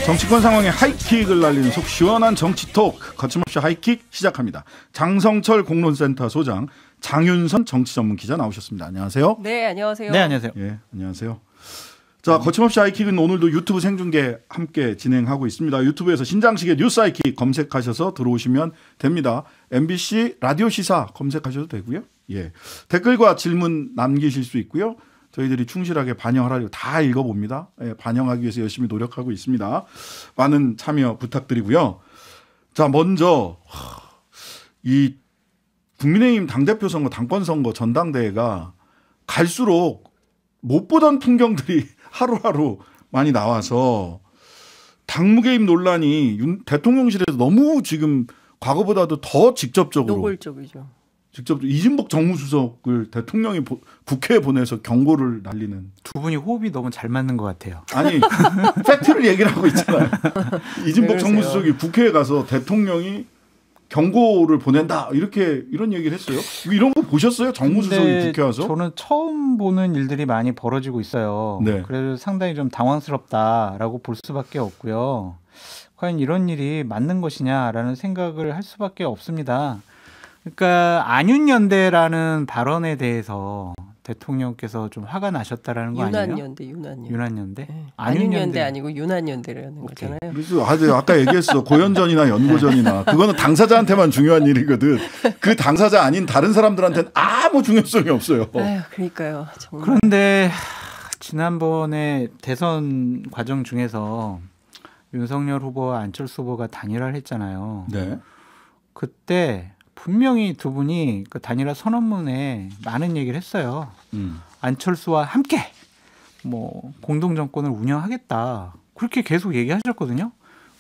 정치권 상황에 하이킥을 날리는 속 시원한 정치 토크, 거침없이 하이킥 시작합니다. 장성철 공론센터 소장, 장윤선 정치 전문 기자 나오셨습니다. 안녕하세요. 네, 안녕하세요. 네, 안녕하세요. 예, 안녕하세요. 자, 거침없이 하이킥은 오늘도 유튜브 생중계 함께 진행하고 있습니다. 유튜브에서 신장식의 뉴스 하이킥 검색하셔서 들어오시면 됩니다. MBC 라디오 시사 검색하셔도 되고요. 예, 댓글과 질문 남기실 수 있고요. 저희들이 충실하게 반영하려고 다 읽어봅니다. 예, 반영하기 위해서 열심히 노력하고 있습니다. 많은 참여 부탁드리고요. 자, 먼저 이 국민의힘 당대표 선거, 당권 선거, 전당대회가 갈수록 못 보던 풍경들이 하루하루 많이 나와서 당무개입 논란이 대통령실에서 너무 지금 과거보다도 더 직접적으로 노골적이죠. 직접 이진복 정무수석을 대통령이 국회에 보내서 경고를 날리는. 두 분이 호흡이 너무 잘 맞는 것 같아요. 아니 팩트를 얘기를 하고 있잖아요. 이진복 정무수석이 국회에 가서 대통령이 경고를 보낸다 이런 얘기를 했어요. 이런 거 보셨어요? 정무수석이 국회 와서? 저는 처음 보는 일들이 많이 벌어지고 있어요. 네. 그래서 상당히 좀 당황스럽다라고 볼 수밖에 없고요. 과연 이런 일이 맞는 것이냐라는 생각을 할 수밖에 없습니다. 그러니까 안윤연대라는 발언에 대해서 대통령께서 좀 화가 나셨다라는 거 아니에요? 유난연대. 네. 안윤연대 아니고 유난연대라는 거잖아요. 그래서 아까 얘기했어. 고연전이나 연고전이나 그거는 당사자한테만 중요한 일이거든. 그 당사자 아닌 다른 사람들한테는 아무 중요성이 없어요. 아유, 그러니까요. 정말. 그런데 지난번에 대선 과정 중에서 윤석열 후보와 안철수 후보가 단일화를 했잖아요. 네. 그때 분명히 두 분이 그 단일화 선언문에 많은 얘기를 했어요. 안철수와 함께 뭐 공동 정권을 운영하겠다. 그렇게 계속 얘기하셨거든요.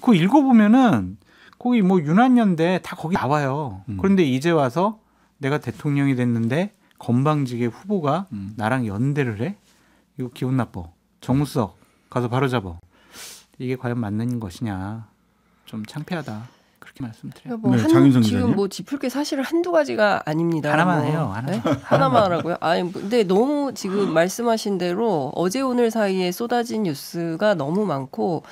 그거 읽어보면은 거기 뭐 윤한연대 다 거기 나와요. 그런데 이제 와서 내가 대통령이 됐는데 건방지게 후보가 나랑 연대를 해? 이거 기분 나빠. 정무수석 가서 바로 잡아. 이게 과연 맞는 것이냐. 좀 창피하다. 그렇게 말씀드려요. 뭐 네, 지금 뭐 짚을 게 사실은 한두 가지가 아닙니다. 하나만 뭐. 해요. 네? 하나만 하라고요? 아니, 근데 너무 지금 말씀하신 대로 어제 오늘 사이에 쏟아진 뉴스가 너무 많고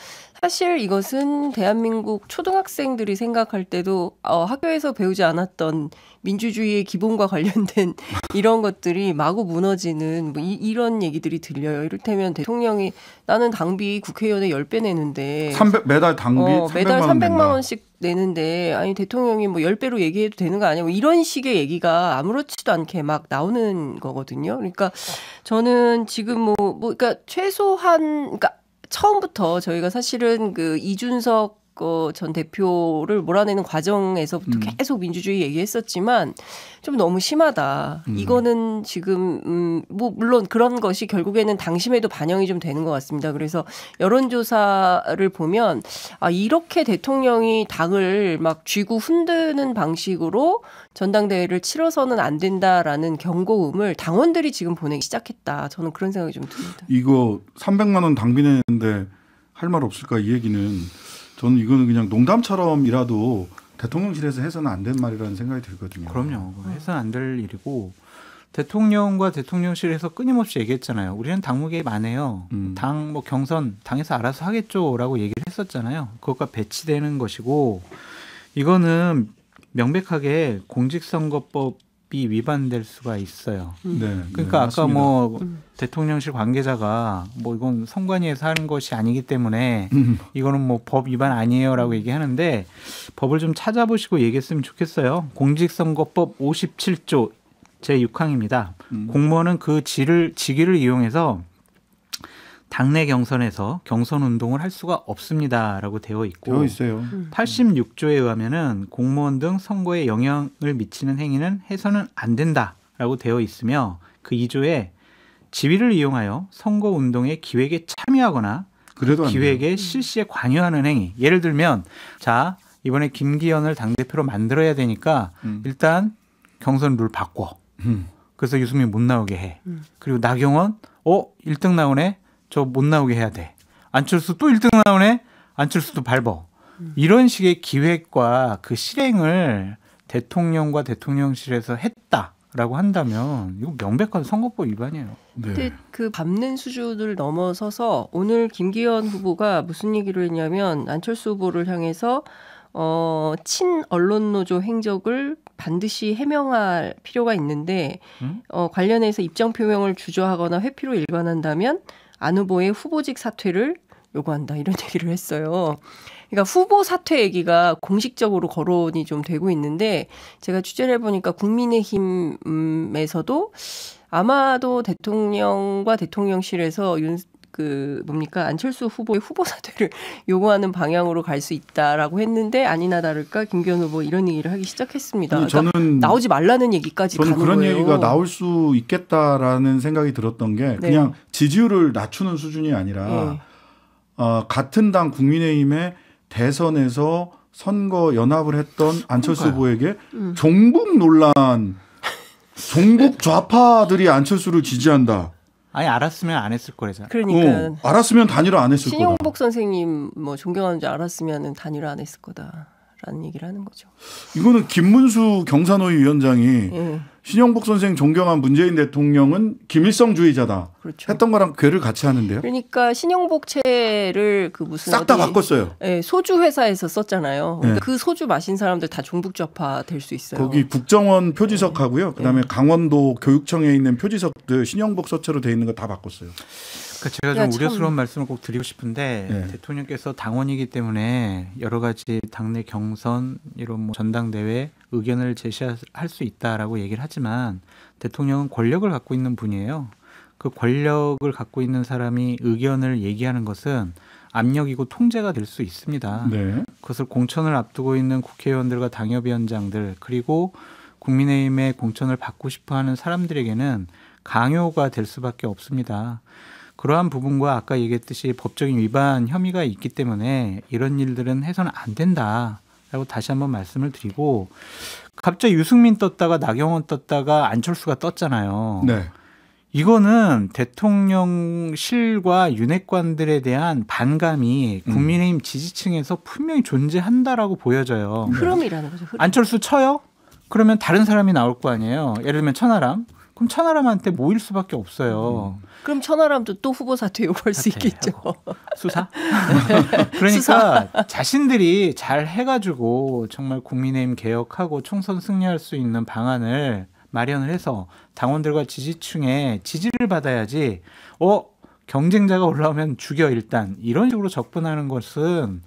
사실 이것은 대한민국 초등학생들이 생각할 때도 학교에서 배우지 않았던 민주주의의 기본과 관련된 이런 것들이 마구 무너지는 뭐 이런 얘기들이 들려요. 이를테면 대통령이 나는 당비 국회의원에 10배 내는데 매달 당비 300만 매달 300만 원 원씩 내는데 아니 대통령이 뭐 10배로 얘기해도 되는 거 아니야? 뭐 이런 식의 얘기가 아무렇지도 않게 막 나오는 거거든요. 그러니까 저는 지금 그러니까 최소한 그러니까 처음부터 저희가 사실은 그 이준석 전 대표를 몰아내는 과정에서부터 계속 민주주의 얘기했었지만 좀 너무 심하다. 이거는 지금 뭐 물론 그런 것이 결국에는 당심에도 반영이 좀 되는 것 같습니다. 그래서 여론조사를 보면 이렇게 대통령이 당을 막 쥐고 흔드는 방식으로 전당대회를 치러서는 안 된다라는 경고음을 당원들이 지금 보내기 시작했다. 저는 그런 생각이 좀 듭니다. 이거 300만 원 당비 내는데 할 말 없을까 이 얘기는 저는 이거는 그냥 농담처럼이라도 대통령실에서 해서는 안 된 말이라는 생각이 들거든요. 그럼요. 해서는 안 될 일이고 대통령과 대통령실에서 끊임없이 얘기했잖아요. 우리는 당무 개입 안 해요. 당 뭐 경선 당에서 알아서 하겠죠라고 얘기를 했었잖아요. 그것과 배치되는 것이고 이거는 명백하게 공직선거법이 위반될 수가 있어요. 네, 그러니까 아까 맞습니다. 뭐 대통령실 관계자가 뭐 이건 선관위에서 하는 것이 아니기 때문에 이거는 뭐 법 위반 아니에요라고 얘기하는데 법을 좀 찾아보시고 얘기했으면 좋겠어요. 공직선거법 57조 제6항입니다. 공무원은 그 직위를 이용해서 당내 경선에서 경선 운동을 할 수가 없습니다라고 되어 있고 되어 있어요. 86조에 의하면은 공무원 등 선거에 영향을 미치는 행위는 해서는 안 된다라고 되어 있으며 그 2조에 지위를 이용하여 선거 운동의 기획에 참여하거나 기획의 실시에 관여하는 행위. 예를 들면 자 이번에 김기현을 당대표로 만들어야 되니까 일단 경선 룰 바꿔. 그래서 유승민 못 나오게 해. 그리고 나경원 1등 나오네. 저 못 나오게 해야 돼. 안철수 또 1등 나오네. 안철수도 밟어. 이런 식의 기획과 그 실행을 대통령과 대통령실에서 했다. 라고 한다면 이거 명백한 선거법 위반이에요. 근데 그 밟는 수준을 넘어서서 오늘 김기현 후보가 무슨 얘기를 했냐면 안철수 후보를 향해서 친 언론노조 행적을 반드시 해명할 필요가 있는데 관련해서 입장 표명을 주저하거나 회피로 일관한다면 안 후보의 후보직 사퇴를 요구한다 이런 얘기를 했어요. 그러니까 후보 사퇴 얘기가 공식적으로 거론이 좀 되고 있는데 제가 취재를 해보니까 국민의힘에서도 아마도 대통령과 대통령실에서 안철수 후보의 후보 사퇴를 요구하는 방향으로 갈 수 있다라고 했는데 아니나 다를까 김기현 후보 이런 얘기를 하기 시작했습니다. 저는 그러니까 나오지 말라는 얘기까지 가는 거예요. 저는 그런 얘기가 나올 수 있겠다라는 생각이 들었던 게 그냥 지지율을 낮추는 수준이 아니라 같은 당 국민의힘의 대선에서 선거 연합을 했던 안철수 후보에게 종북 논란, 종북 좌파들이 안철수를 지지한다. 아니 알았으면 안 했을 거래잖아. 그러니까 알았으면 단일화 안 했을 거다. 신영복 선생님 뭐 존경하는 줄 알았으면 단일화 안 했을 거다라는 얘기를 하는 거죠. 이거는 김문수 경산호위 위원장이 신영복 선생 존경한 문재인 대통령은 김일성주의자다. 그렇죠. 했던 거랑 괴를 같이 하는데요. 그러니까 신영복채를 그 무슨 싹 다 바꿨어요. 네, 소주 회사에서 썼잖아요. 그러니까 그 소주 마신 사람들 다 종북좌파 될 수 있어요. 거기 국정원 표지석하고요. 그다음에 강원도 교육청에 있는 표지석들 신영복 서체로 돼 있는 거 다 바꿨어요. 그러니까 제가 좀 우려스러운 말씀을 꼭 드리고 싶은데 대통령께서 당원이기 때문에 여러 가지 당내 경선 이런 뭐 전당대회 의견을 제시할 수 있다라고 얘기를 하지만 대통령은 권력을 갖고 있는 분이에요. 그 권력을 갖고 있는 사람이 의견을 얘기하는 것은 압력이고 통제가 될 수 있습니다. 그것을 공천을 앞두고 있는 국회의원들과 당협위원장들 그리고 국민의힘의 공천을 받고 싶어하는 사람들에게는 강요가 될 수밖에 없습니다. 그러한 부분과 아까 얘기했듯이 법적인 위반 혐의가 있기 때문에 이런 일들은 해서는 안 된다라고 다시 한번 말씀을 드리고 갑자기 유승민 떴다가 나경원 떴다가 안철수가 떴잖아요. 이거는 대통령실과 윤핵관들에 대한 반감이 국민의힘 지지층에서 분명히 존재한다라고 보여져요. 흐름이라는 거죠. 흐름. 안철수 쳐요? 그러면 다른 사람이 나올 거 아니에요. 예를 들면 천하람. 그럼 천하람한테 모일 수밖에 없어요. 그럼 천하람도 또 후보 사퇴 요구할 수 있겠죠. 수사? 그러니까 수사. 자신들이 잘 해가지고 정말 국민의힘 개혁하고 총선 승리할 수 있는 방안을 마련을 해서 당원들과 지지층의 지지를 받아야지 경쟁자가 올라오면 죽여 일단 이런 식으로 접근하는 것은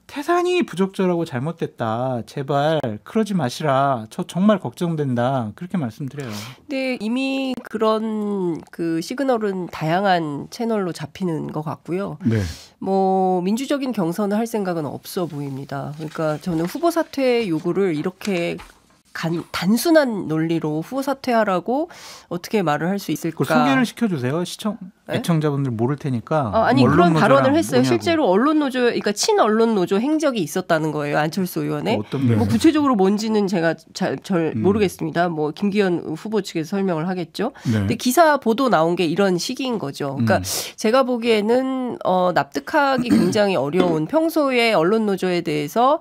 태산이 부적절하고 잘못됐다. 제발 그러지 마시라. 저 정말 걱정된다. 그렇게 말씀드려요. 근데 이미 그런 그 시그널은 다양한 채널로 잡히는 것 같고요. 뭐 민주적인 경선을 할 생각은 없어 보입니다. 그러니까 저는 후보 사퇴 요구를 이렇게 단순한 논리로 후보 사퇴하라고 어떻게 말을 할 수 있을까? 소개를 시켜주세요. 애청자분들 모를 테니까. 아니 그런 발언을 했어요. 뭐냐고. 실제로 언론노조, 그러니까 친언론노조 행적이 있었다는 거예요. 안철수 의원의. 뭐 구체적으로 뭔지는 제가 잘 모르겠습니다. 뭐 김기현 후보 측에서 설명을 하겠죠. 근데 기사 보도 나온 게 이런 식인 거죠. 그러니까 제가 보기에는 납득하기 굉장히 어려운 평소에 언론노조에 대해서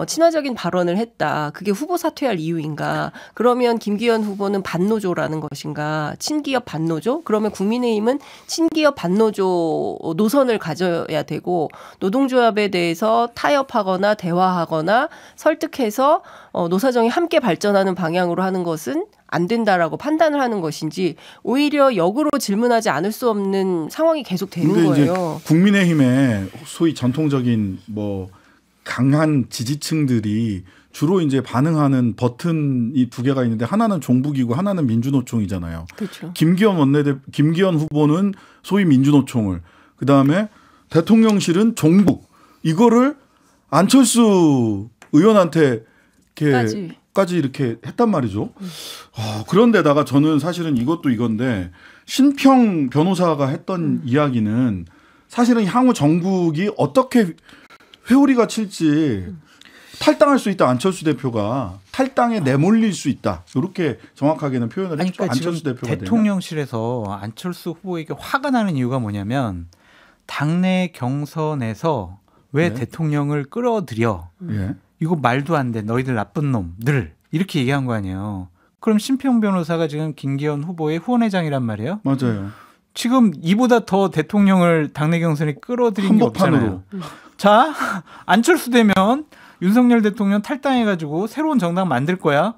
친화적인 발언을 했다. 그게 후보 사퇴할 이유인가? 그러면 김기현 후보는 반노조라는 것인가? 친기업 반노조? 그러면 국민의힘은 친기업 반노조 노선을 가져야 되고 노동조합에 대해서 타협하거나 대화하거나 설득해서 노사정이 함께 발전하는 방향으로 하는 것은 안 된다라고 판단을 하는 것인지 오히려 역으로 질문하지 않을 수 없는 상황이 계속 되는 거예요. 이제 국민의힘의 소위 전통적인 뭐 강한 지지층들이 주로 이제 반응하는 버튼이 두 개가 있는데 하나는 종북이고 하나는 민주노총이잖아요. 그렇죠. 김기현 후보는 소위 민주노총을, 그다음에 대통령실은 종북, 이거를 안철수 의원한테 까지 이렇게 했단 말이죠. 그런데다가 저는 사실은 이것도 이건데 신평 변호사가 했던 이야기는 사실은 향후 정국이 어떻게 회오리가 칠지 탈당할 수 있다. 안철수 대표가 탈당에 내몰릴 수 있다. 이렇게 정확하게는 표현을 했죠. 그러니까 안철수 대표가 대통령실에서 안철수 후보에게 화가 나는 이유가 뭐냐면 당내 경선에서 왜 대통령을 끌어들여. 이거 말도 안 돼. 너희들 나쁜 놈들. 이렇게 얘기한 거 아니에요. 그럼 심평 변호사가 지금 김기현 후보의 후원회장이란 말이에요. 맞아요. 지금 이보다 더 대통령을 당내 경선에 끌어들인 게 없잖아요. 자, 안철수 되면 윤석열 대통령 탈당해가지고 새로운 정당 만들 거야.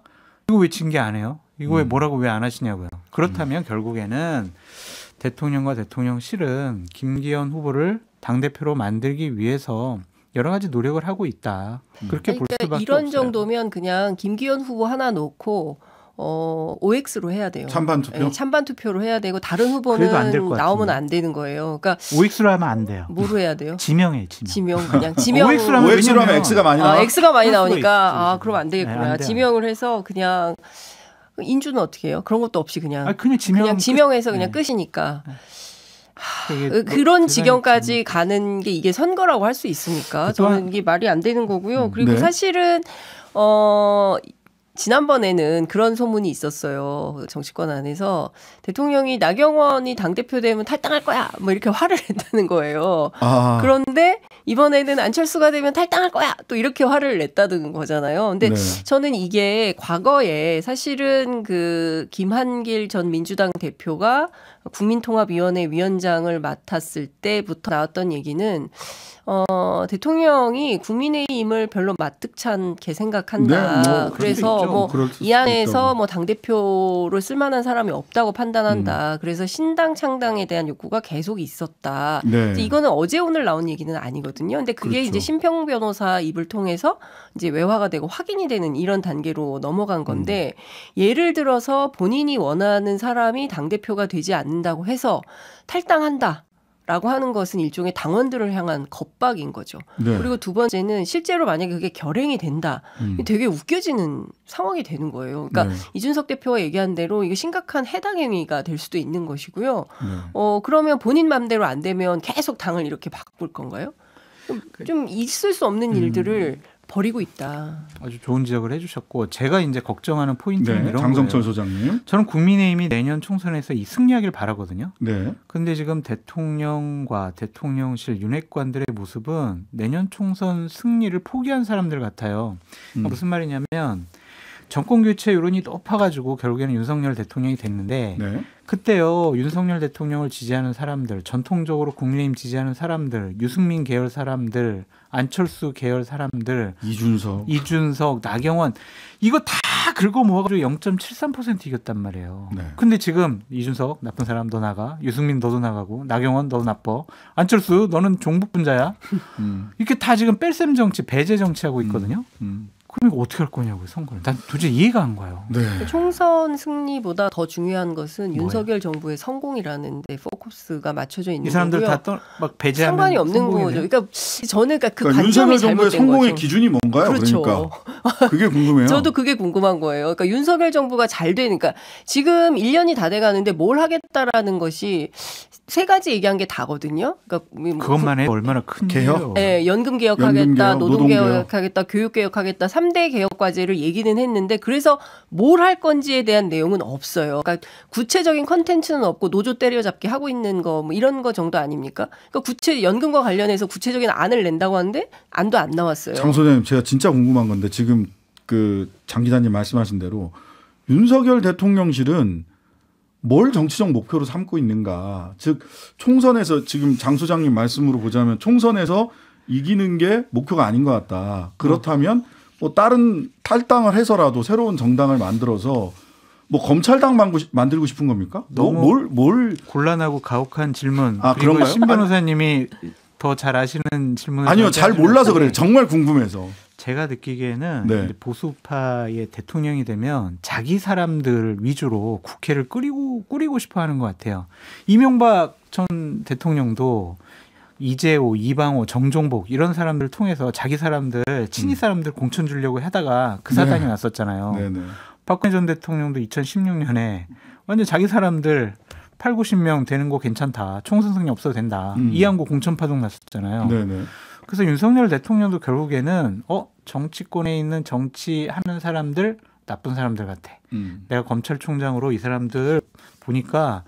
이거 왜 징계 안 해요? 이거 왜 뭐라고 왜 안 하시냐고요. 그렇다면 결국에는 대통령과 대통령실은 김기현 후보를 당대표로 만들기 위해서 여러 가지 노력을 하고 있다. 그렇게 볼 수밖에 없어요. 이런 정도면 그냥 김기현 후보 하나 놓고 OX로 해야 돼요. 찬반 투표? 네, 찬반 투표로 해야 되고 다른 그래도 안 될 후보는 것 나오면 같은데. 안 되는 거예요. 그러니까 OX로 하면 안 돼요. 뭐로 해야 돼요? 지명. 그냥 지명. OX로 하면 OX로 하면 왜냐면- X가 많이 나와. X가 많이 그럴 수가 나오니까 있지. 그럼 안 되겠구나. 네, 안 돼요. 지명을 해서 그냥 인주는 어떻게 해요? 그런 것도 없이 그냥 그냥 지명해서 그냥 네. 끝이니까. 되게 그런 뭐 지경까지 가는 게 이게 선거라고 할 수 있습니까? 저는 이게 말이 안 되는 거고요. 그리고 네. 사실은 지난번에는 그런 소문이 있었어요. 정치권 안에서 대통령이 나경원이 당대표 되면 탈당할 거야. 뭐 이렇게 화를 냈다는 거예요. 아, 그런데 이번에는 안철수가 되면 탈당할 거야. 또 이렇게 화를 냈다는 거잖아요. 근데 네. 저는 이게 과거에 사실은 그 김한길 전 민주당 대표가 국민통합위원회 위원장을 맡았을 때부터 나왔던 얘기는 대통령이 국민의힘을 별로 마뜩찮게 생각한다. 네, 뭐 그래서 있죠. 뭐 그럴 수도 이 안에서 있다고. 뭐 당대표를 쓸만한 사람이 없다고 판단한다. 그래서 신당 창당에 대한 욕구가 계속 있었다. 네. 이제 이거는 어제 오늘 나온 얘기는 아니거든요. 근데 그게 그렇죠. 이제 심평 변호사 입을 통해서 이제 외화가 되고 확인이 되는 이런 단계로 넘어간 건데 예를 들어서 본인이 원하는 사람이 당대표가 되지 않는다고 해서 탈당한다. 라고 하는 것은 일종의 당원들을 향한 겁박인 거죠. 네. 그리고 두 번째는 실제로 만약에 그게 결행이 된다. 되게 웃겨지는 상황이 되는 거예요. 그러니까 네. 이준석 대표가 얘기한 대로 이게 심각한 해당 행위가 될 수도 있는 것이고요. 네. 그러면 본인 맘대로 안 되면 계속 당을 이렇게 바꿀 건가요? 좀 있을 수 없는 일들을 버리고 있다. 아주 좋은 지적을 해주셨고 제가 이제 걱정하는 포인트는 네. 이런 장성철 거예요. 소장님. 저는 국민의힘이 내년 총선에서 이 승리하길 바라거든요. 네. 근데 지금 대통령과 대통령실 윤핵관들의 모습은 내년 총선 승리를 포기한 사람들 같아요. 그러니까 무슨 말이냐면 정권 교체 여론이 높아가지고 결국에는 윤석열 대통령이 됐는데 네. 그때요 윤석열 대통령을 지지하는 사람들, 전통적으로 국민의힘 지지하는 사람들, 유승민 계열 사람들, 안철수 계열 사람들, 이준석, 나경원 이거 다 긁어 모아가지고 0.73% 이겼단 말이에요. 네. 근데 지금 이준석 나쁜 사람 너 나가, 유승민 너도 나가고, 나경원 너도 나빠, 안철수 너는 종북분자야. 이렇게 다 지금 뺄셈 정치, 배제 정치하고 있거든요. 그럼 이거 어떻게 할 거냐고요, 선거를. 난 도저히 이해가 안 가요. 네. 총선 승리보다 더 중요한 것은 뭐예요? 윤석열 정부의 성공이라는 데 포커스가 맞춰져 있는 이 사람들 거고요. 다 막 배제하면 상관이 없는 성공이네. 거죠. 그러니까 저는 그 그러니까 관점이 윤석열 정부의 잘못된 성공의 거죠. 기준이 뭔가요? 그렇죠. 그러니까 그게 궁금해요. 저도 그게 궁금한 거예요. 그러니까 윤석열 정부가 잘 되니까 지금 1년이 다 돼가는데 뭘 하겠다라는 것이 세 가지 얘기한 게 다거든요. 그러니까 그것만 해도 얼마나 큰 개혁? 일이에요. 네, 연금 개혁하겠다, 연금 개혁, 노동 노동 개혁. 개혁하겠다, 교육 개혁하겠다, 3대 개혁 과제를 얘기는 했는데 그래서 뭘 할 건지에 대한 내용은 없어요. 그러니까 구체적인 컨텐츠는 없고 노조 때려잡기 하고 있는 거 뭐 이런 거 정도 아닙니까? 그러니까 연금과 관련해서 구체적인 안을 낸다고 하는데 안도 안 나왔어요. 장 소장님, 제가 진짜 궁금한 건데 지금 그 장 기자님 말씀하신 대로 윤석열 대통령실은 뭘 정치적 목표로 삼고 있는가? 즉 총선에서 지금 장 소장님 말씀으로 보자면 총선에서 이기는 게 목표가 아닌 것 같다. 그렇다면 뭐 다른 탈당을 해서라도 새로운 정당을 만들어서 뭐 검찰당 만들고 싶은 겁니까? 너무 뭘 곤란하고 가혹한 질문. 아, 그리고 그런가요? 신 변호사님이 더 잘 아시는 질문을 아니요, 잘 몰라서 그래요. 네. 정말 궁금해서. 제가 느끼기에는 네. 이제 보수파의 대통령이 되면 자기 사람들 위주로 국회를 꾸리고 싶어하는 것 같아요. 이명박 전 대통령도 이재호, 이방호, 정종복 이런 사람들을 통해서 자기 사람들, 친이 사람들 공천 주려고 하다가 그 사단이 네. 났었잖아요. 네네. 박근혜 전 대통령도 2016년에 완전 자기 사람들 8, 90명 되는 거 괜찮다. 총선 승리 없어도 된다. 이항구 공천 파동 났었잖아요. 네네. 그래서 윤석열 대통령도 결국에는 정치권에 있는 정치하는 사람들 나쁜 사람들 같아. 내가 검찰총장으로 이 사람들 보니까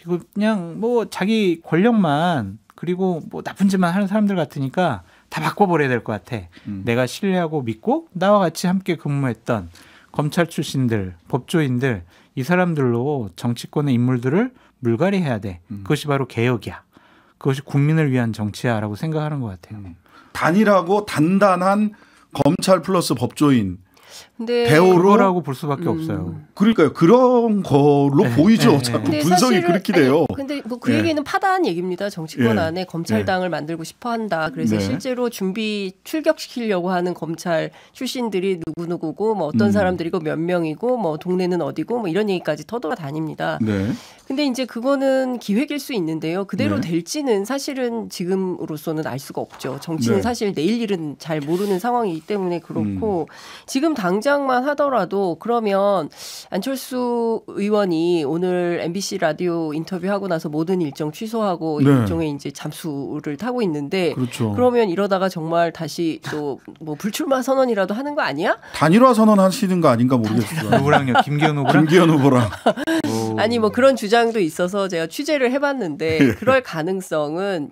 이거 그냥 뭐 자기 권력만 그리고 뭐 나쁜 짓만 하는 사람들 같으니까 다 바꿔버려야 될 것 같아. 내가 신뢰하고 믿고 나와 같이 함께 근무했던 검찰 출신들, 법조인들 이 사람들로 정치권의 인물들을 물갈이해야 돼. 그것이 바로 개혁이야. 그것이 국민을 위한 정치야라고 생각하는 것 같아요. 단일하고 단단한 검찰 플러스 법조인 근데 대오로라고 볼 수밖에 없어요. 그러니까요. 그런 걸로 보이죠. 자꾸 분석이 그렇게 돼요. 근데 뭐 그 얘기는 파다한 얘기입니다. 정치권 안에 검찰당을 만들고 싶어 한다. 그래서 네. 실제로 출격시키려고 하는 검찰 출신들이 누구누구고 뭐 어떤 사람들이고 몇 명이고 뭐 동네는 어디고 뭐 이런 얘기까지 터돌아다닙니다. 네. 근데 이제 그거는 기획일 수 있는데요. 그대로 네. 될지는 사실은 지금으로서는 알 수가 없죠. 정치는 네. 사실 내일 일은 잘 모르는 상황이기 때문에 그렇고 지금 당장만 하더라도 그러면 안철수 의원이 오늘 MBC 라디오 인터뷰하고 나서 모든 일정 취소하고 네. 일종의 이제 잠수를 타고 있는데 그렇죠. 그러면 이러다가 정말 다시 또 뭐 불출마 선언이라도 하는 거 아니야? 단일화 선언하시는 거 아닌가 모르겠어요. 누구랑요? 김기현 후보랑? 김기현 후보랑. 아니 뭐 그런 주장도 있어서 제가 취재를 해봤는데 그럴 가능성은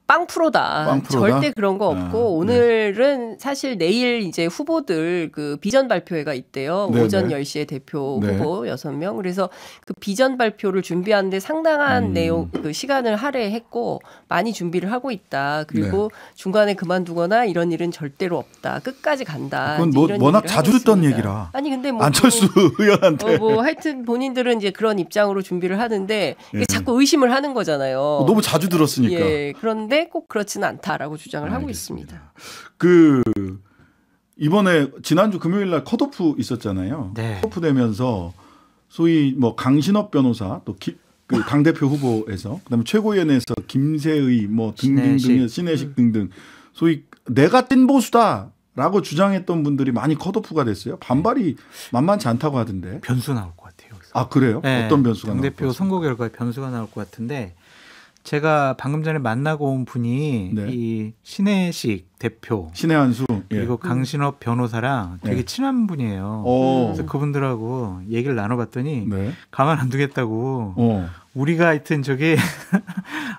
빵 프로다. 절대 그런 거 없고 오늘은 사실 내일 이제 후보들 그 비전 발표회가 있대요. 네네. 오전 10시에 대표 네. 후보 6명. 그래서 그 비전 발표를 준비하는데 상당한 내용 그 시간을 할애했고 많이 준비를 하고 있다. 그리고 중간에 그만두거나 이런 일은 절대로 없다. 끝까지 간다. 그건 이제 뭐 이런 워낙 얘기를 자주 하고 듣던 있습니다. 얘기라. 아니 근데 뭐 안철수 의원한테 뭐 하여튼 본인들은 이제 그런 입장으로 준비를 하는데 이게 자꾸 의심을 하는 거잖아요. 너무 자주 들었으니까. 예, 그런데 꼭 그렇지는 않다라고 주장을 하고 알겠습니다. 있습니다. 그 이번에 지난주 금요일 날 컷오프 있었잖아요. 네. 컷오프 되면서 소위 뭐 강신업 변호사 또 그 당대표 후보에서 그다음에 최고위원회에서 김세의 뭐 등등등 신혜식 등등 소위 내가 찐 보수다라고 주장했던 분들이 많이 컷오프가 됐어요. 반발이 만만치 않다고 하던데. 변수 나올 것 같아요. 여기서. 아 그래요? 네, 어떤 변수가 나올 당대표 것 선거 결과에 변수가 나올 것 같은데 제가 방금 전에 만나고 온 분이 네. 이 신혜식 대표 신혜한수 그리고 강신업 변호사랑 되게 네. 친한 분이에요. 어. 그래서 그분들하고 얘기를 나눠봤더니 네. 가만 안 두겠다고 우리가 하여튼 저기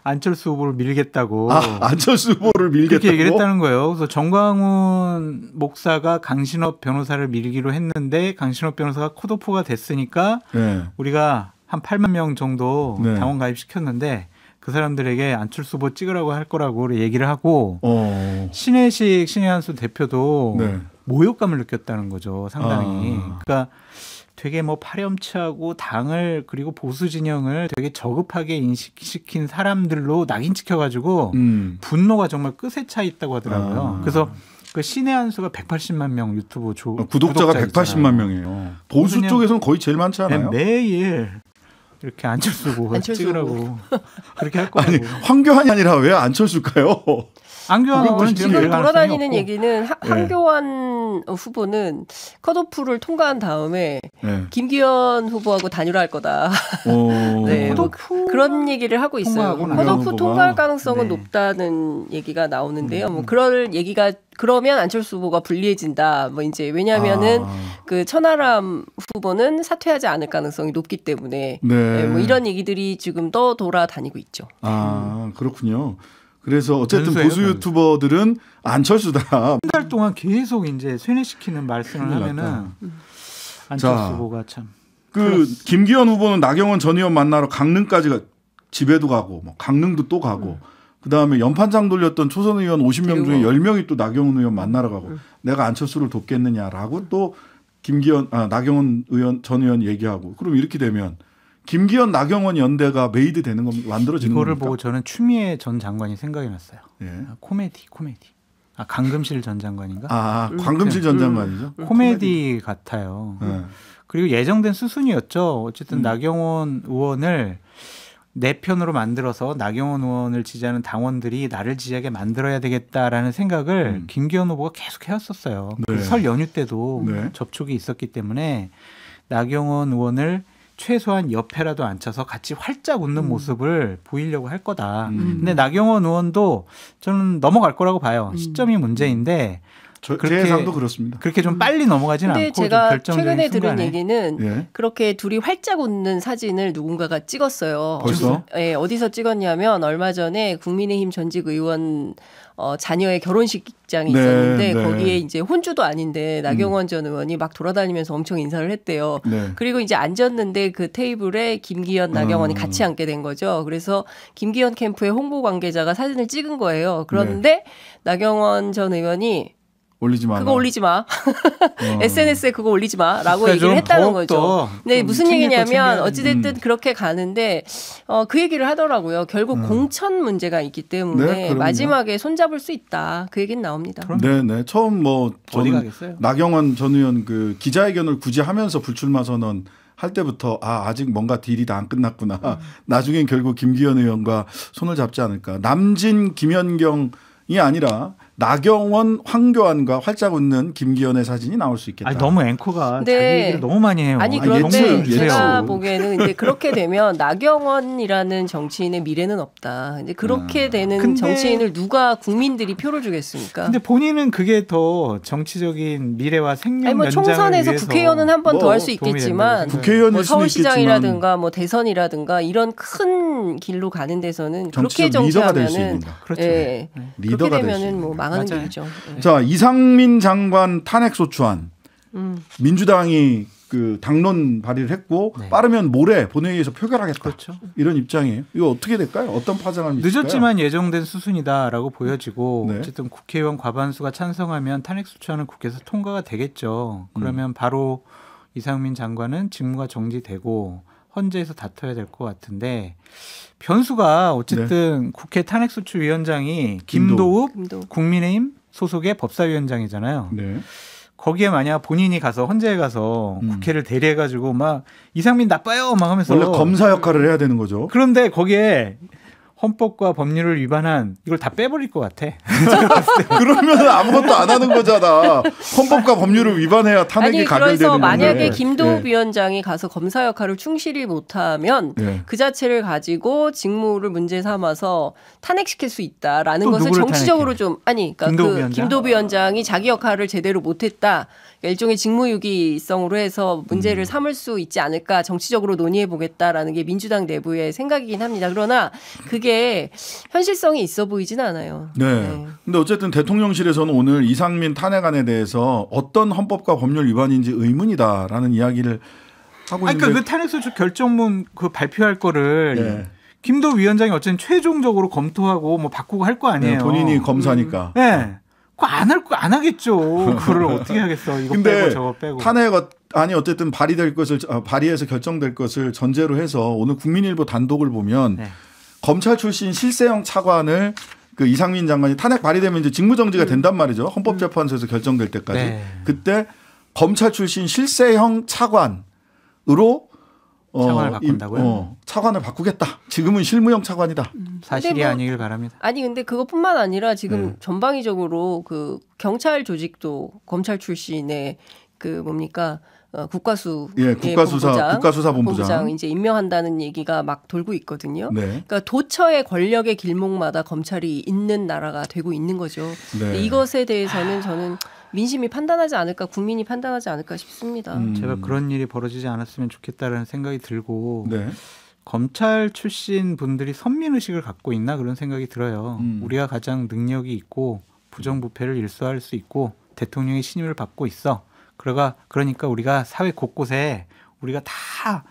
안철수 후보를 밀겠다고 안철수 후보를 밀겠다고 그렇게 얘기를 했다는 거예요. 그래서 정광훈 목사가 강신업 변호사를 밀기로 했는데 강신업 변호사가 컷오프가 됐으니까 네. 우리가 한 8만 명 정도 네. 당원 가입시켰는데 그 사람들에게 안철수 후보 찍으라고 할 거라고 얘기를 하고 신혜식 신혜한수 대표도 네. 모욕감을 느꼈다는 거죠. 상당히. 아. 그러니까 되게 뭐 파렴치하고 당을 그리고 보수 진영을 되게 저급하게 인식시킨 사람들로 낙인 찍혀가지고 분노가 정말 끝에 차 있다고 하더라고요. 그래서 그 신의 한수가 180만 명 유튜브 구독자가 180만 있잖아요. 명이에요. 보수 쪽에서는 거의 제일 많지 않아요? 매일 이렇게 안철수 후보 찍으라고 그렇게 할 거라고. 아니 황교안이 아니라 왜 안철수일까요? 황교안 후보는 지금 지금 돌아다니는 없고. 얘기는 황교안 후보는 컷오프를 통과한 다음에 네. 김기현 후보하고 단일화할 거다. 네, 뭐 그런 얘기를 하고 있어요. 컷오프 통과할 가능성은 높다는 얘기가 나오는데요. 뭐 그럴 얘기가 그러면 안철수 후보가 불리해진다. 뭐 이제 왜냐하면은 그 천하람 후보는 사퇴하지 않을 가능성이 높기 때문에 네, 뭐 이런 얘기들이 지금 또 돌아다니고 있죠. 그렇군요. 그래서 어쨌든 변수예요, 보수 유튜버들은 안철수다. 한 달 동안 계속 이제 쇠뇌시키는 말씀을 하면은 안철수 후보가 참. 그 김기현 후보는 나경원 전 의원 만나러 강릉까지 집에도 가고 뭐 강릉도 또 가고 그다음에 연판장 돌렸던 초선 의원 50명 중에 10명이 또 나경원 의원 만나러 가고 내가 안철수를 돕겠느냐라고 또 나경원 의원 전 의원 얘기하고 그럼 이렇게 되면 김기현 나경원 연대가 메이드 되는 겁니까? 만들어지는 이거를 겁니까? 보고 저는 추미애 전 장관이 생각이 났어요. 예. 코미디. 강금실 전 장관인가? 광금실 전 장관이죠. 코미디 같아요. 그리고 예정된 수순이었죠. 어쨌든 나경원 의원을 내 편으로 만들어서 나경원 의원을 지지하는 당원들이 나를 지지하게 만들어야 되겠다라는 생각을 김기현 후보가 계속 해왔었어요. 네. 설 연휴 때도 네. 접촉이 있었기 때문에 나경원 의원을 최소한 옆에라도 앉혀서 같이 활짝 웃는 모습을 보이려고 할 거다. 근데 나경원 의원도 저는 넘어갈 거라고 봐요. 시점이 문제인데 제 예상도 그렇습니다. 그렇게 좀 빨리 넘어가지는 근데 않고 좀 제가 결정적인 최근에 들은 순간에. 얘기는 예. 그렇게 둘이 활짝 웃는 사진을 누군가가 찍었어요. 벌써? 예, 어디서 찍었냐면 얼마 전에 국민의힘 전직 의원 자녀의 결혼식장이 네, 있었는데 네. 거기에 이제 혼주도 아닌데 나경원 전 의원이 막 돌아다니면서 엄청 인사를 했대요. 네. 그리고 이제 앉았는데 그 테이블에 김기현, 나경원이 같이 앉게 된 거죠. 그래서 김기현 캠프의 홍보 관계자가 사진을 찍은 거예요. 그런데 나경원 전 의원이 올리지 마. 그거 올리지 마. SNS에 그거 올리지 마라고 그러니까 얘기를 좀 했다는 더욱더 거죠. 네, 좀 무슨 챙길 거 얘기냐면 챙겨야지. 어찌됐든 그렇게 가는데 그 얘기를 하더라고요. 결국 공천 문제가 있기 네, 때문에 그럼요. 마지막에 손잡을 수 있다. 그 얘기는 나옵니다. 네, 네. 처음 뭐 어디 저는 가겠어요? 나경원 전 의원 그 기자회견을 굳이 하면서 불출마 선언 할 때부터 아직 뭔가 딜이 다 안 끝났구나. 나중엔 결국 김기현 의원과 손을 잡지 않을까. 남진 김연경이 아니라 나경원, 황교안과 활짝 웃는 김기현의 사진이 나올 수 있겠다. 아니, 너무 앵커가 네. 자기 얘기를 너무 많이 해요. 아니 예측, 그런데 예측. 제가 보기에는 이제 그렇게 되면 나경원이라는 정치인의 미래는 없다. 이제 그렇게 되는 근데- 정치인을 누가 국민들이 표를 주겠습니까? 근데 본인은 그게 더 정치적인 미래와 생명 아니 뭐 연장을 총선에서 위해서 국회의원은 한 번 더 뭐 할 수 도움이 있겠지만 된다고 국회의원일 뭐 수는 있겠지만 서울시장이라든가 뭐 대선이라든가 이런 큰 길로 가는 데서는 그렇게 정치적 리더가 될 수 정치하면은 있습니다. 그렇죠. 예, 리더가 그렇게 될수 되면은 있는 뭐 망하는 맞아요. 길이죠. 예. 자, 이상민 장관 탄핵 소추안. 민주당이 그 당론 발의를 했고 네. 빠르면 모레 본회의에서 표결하겠다. 그렇죠. 이런 입장이에요. 이거 어떻게 될까요? 어떤 파장을 미칠까요? 늦었지만 예정된 수순이다라고 보여지고 네. 어쨌든 국회의원 과반수가 찬성하면 탄핵소추안은 국회에서 통과가 되겠죠. 그러면 바로 이상민 장관은 직무가 정지되고 헌재에서 다퉈야 될 것 같은데 변수가 어쨌든 국회 탄핵소추위원장이 김도읍 김도읍. 국민의힘 소속의 법사위원장이잖아요. 네. 거기에 만약 본인이 가서 헌재에 가서 국회를 대리해가지고 막 이상민 나빠요 막 하면서 원래 검사 역할을 해야 되는 거죠. 그런데 거기에 헌법과 법률을 위반한 이걸 다 빼버릴 것 같아. 그러면 아무것도 안 하는 거잖아. 헌법과 법률을 위반해야 탄핵이 아니 가결되는 그래서 건데. 만약에 김도읍 예. 위원장이 가서 검사 역할을 충실히 못하면 예. 그 자체를 가지고 직무를 문제 삼아서 탄핵시킬 수 있다라는 또 것을 누구를 정치적으로 탄핵해? 좀 아니 그러니까 김도읍 그 위원장? 김도읍 위원장이 자기 역할을 제대로 못했다. 그러니까 일종의 직무유기성으로 해서 문제를 삼을 수 있지 않을까 정치적으로 논의해 보겠다라는 게 민주당 내부의 생각이긴 합니다. 그러나 그게 현실성이 있어 보이진 않아요. 네. 근데 어쨌든 대통령실에서는 오늘 이상민 탄핵안에 대해서 어떤 헌법과 법률 위반인지 의문이다라는 이야기를 하고 아니, 있는데. 그러니까 그 탄핵소추 결정문 그 발표할 거를 네. 김도읍 위원장이 어쨌든 최종적으로 검토하고 뭐 바꾸고 할 거 아니에요. 네, 본인이 검사니까. 네. 그거 안 하겠죠. 그걸 어떻게 하겠어. 이거 근데 빼고 저거 빼고. 탄핵안이 어쨌든 발의될 것을 발의해서 결정될 것을 전제로 해서 오늘 국민일보 단독을 보면 네. 검찰 출신 실세형 차관을 그 이상민 장관이 탄핵 발의되면 이제 직무정지가 된단 말이죠. 헌법재판소에서 결정될 때까지. 네. 그때 검찰 출신 실세형 차관으로 차관을 바꾼다고요? 차관을 바꾸겠다. 지금은 실무형 차관이다. 사실이 근데 뭐- 아니길 바랍니다. 아니 근데 그것뿐만 아니라 지금 네. 전방위적으로 그 경찰 조직도 검찰 출신의 그 뭡니까 국가수 예, 국가수사본부장 이제 임명한다는 얘기가 막 돌고 있거든요. 네. 그러니까 도처의 권력의 길목마다 검찰이 있는 나라가 되고 있는 거죠. 네. 근데 이것에 대해서는 저는 민심이 판단하지 않을까, 국민이 판단하지 않을까 싶습니다. 제가 그런 일이 벌어지지 않았으면 좋겠다라는 생각이 들고 네. 검찰 출신 분들이 선민의식을 갖고 있나 그런 생각이 들어요. 우리가 가장 능력이 있고 부정부패를 일소할 수 있고 대통령의 신임을 받고 있어. 그러니까 우리가 사회 곳곳에 우리가 다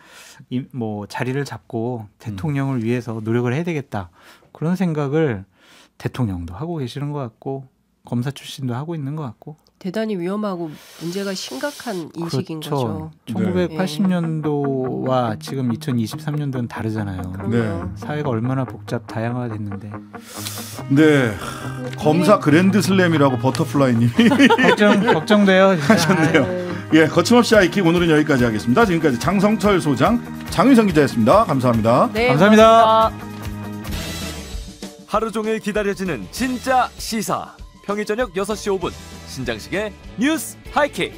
뭐 자리를 잡고 대통령을 위해서 노력을 해야 되겠다. 그런 생각을 대통령도 하고 계시는 것 같고 검사 출신도 하고 있는 것 같고. 대단히 위험하고 문제가 심각한 인식인 그렇죠. 거죠. 1980년도와 지금 2023년도는 다르잖아요. 네. 사회가 얼마나 복잡 다양화됐는데 네. 검사 그랜드 슬램이라고 버터플라이님이 걱정돼요. 하셨네요. 예, 거침없이 하이킥 오늘은 여기까지 하겠습니다. 지금까지 장성철 소장, 장윤성 기자였습니다. 감사합니다. 네, 감사합니다. 고맙습니다. 하루 종일 기다려지는 진짜 시사. 평일 저녁 6시 5분 신장식의 뉴스 하이킥.